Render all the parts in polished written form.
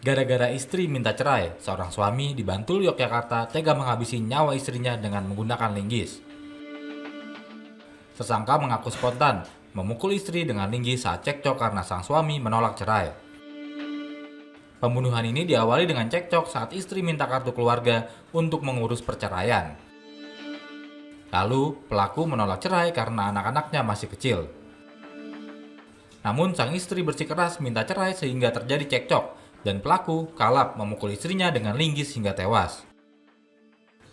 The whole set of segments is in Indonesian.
Gara-gara istri minta cerai, seorang suami di Bantul, Yogyakarta tega menghabisi nyawa istrinya dengan menggunakan linggis. Tersangka mengaku spontan memukul istri dengan linggis saat cekcok karena sang suami menolak cerai. Pembunuhan ini diawali dengan cekcok saat istri minta kartu keluarga untuk mengurus perceraian. Lalu, pelaku menolak cerai karena anak-anaknya masih kecil. Namun, sang istri bersikeras minta cerai sehingga terjadi cekcok, dan pelaku kalap memukul istrinya dengan linggis hingga tewas.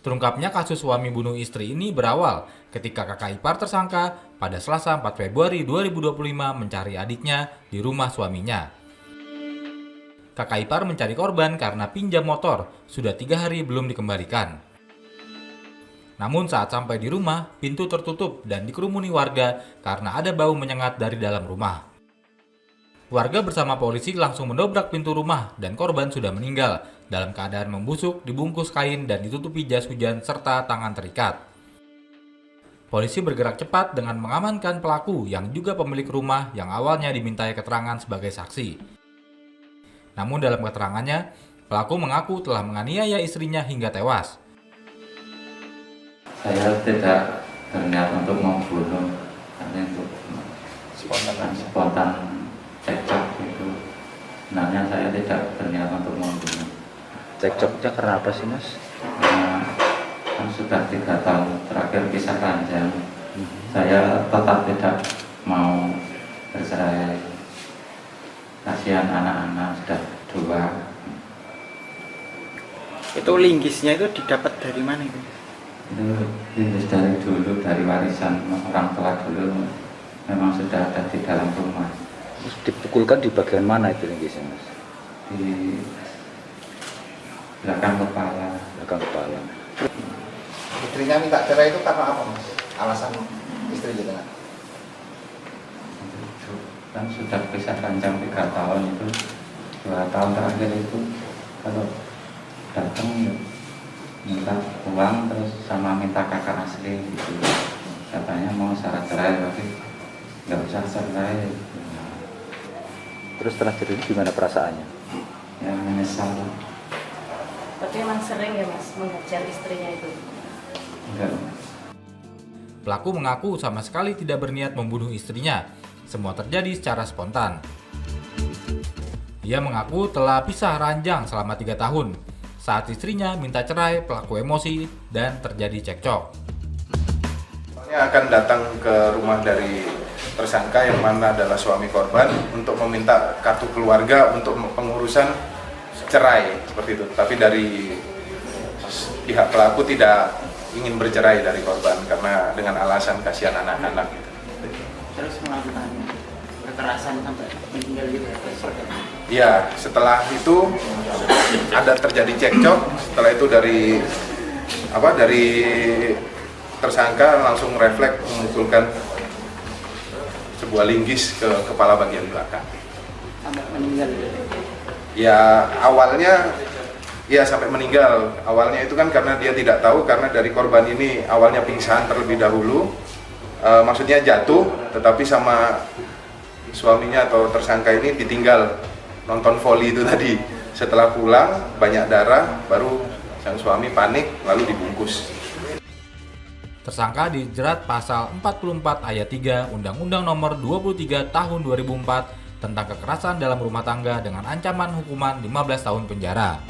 Terungkapnya kasus suami bunuh istri ini berawal ketika kakak ipar tersangka pada Selasa 4 Februari 2025 mencari adiknya di rumah suaminya. Kakak ipar mencari korban karena pinjam motor sudah 3 hari belum dikembalikan. Namun saat sampai di rumah, pintu tertutup dan dikerumuni warga karena ada bau menyengat dari dalam rumah. Warga bersama polisi langsung mendobrak pintu rumah dan korban sudah meninggal dalam keadaan membusuk, dibungkus kain dan ditutupi jas hujan serta tangan terikat. Polisi bergerak cepat dengan mengamankan pelaku yang juga pemilik rumah yang awalnya dimintai keterangan sebagai saksi. Namun dalam keterangannya, pelaku mengaku telah menganiaya istrinya hingga tewas. Saya tidak berniat untuk membunuh, hanya untuk spontan cekcok itu. Sebenarnya saya tidak berniat untuk membunuh. Cekcoknya karena apa sih, Mas? Kan sudah 3 tahun terakhir pisah ranjang. Saya tetap tidak mau bercerai. Kasihan anak-anak sudah 2. Itu linggisnya itu didapat dari mana itu? Itu linggis dari dulu, dari warisan orang tua dulu, memang sudah ada di dalam rumah. Terus dipukulkan di bagian mana itu linggisnya, Mas? Di belakang kepala. Belakang kepala. Istrinya minta cerai itu karena apa, Mas? Alasan istri juga? Kan sudah pisah ranjang 3 tahun itu, 2 tahun terakhir itu kalau datang ya minta uang terus sama minta kakak asli gitu. Katanya mau syarat cerai tapi nggak usah cerai. Terus setelah jadi gimana perasaannya? Ya menyesal. Tapi emang sering ya Mas menghajar istrinya itu? Enggak. Pelaku mengaku sama sekali tidak berniat membunuh istrinya. Semua terjadi secara spontan. Ia mengaku telah pisah ranjang selama 3 tahun. Saat istrinya minta cerai, pelaku emosi dan terjadi cekcok. Akan datang ke rumah dari tersangka yang mana adalah suami korban untuk meminta kartu keluarga untuk pengurusan cerai seperti itu. Tapi dari pihak pelaku tidak ingin bercerai dari korban karena dengan alasan kasihan anak-anak. Terus melakukan kekerasan sampai meninggal gitu ya? Ya, setelah itu ada terjadi cekcok. Setelah itu dari tersangka langsung refleks memukulkan sebuah linggis ke kepala bagian belakang. Sampai meninggal gitu? Ya awalnya ya sampai meninggal. Awalnya itu kan karena dia tidak tahu karena dari korban ini awalnya pingsan terlebih dahulu. Maksudnya jatuh, tetapi sama suaminya atau tersangka ini ditinggal nonton voli itu tadi. Setelah pulang banyak darah, baru sang suami panik lalu dibungkus. Tersangka dijerat pasal 44 ayat 3 Undang-Undang Nomor 23 Tahun 2004 tentang kekerasan dalam rumah tangga dengan ancaman hukuman 15 tahun penjara.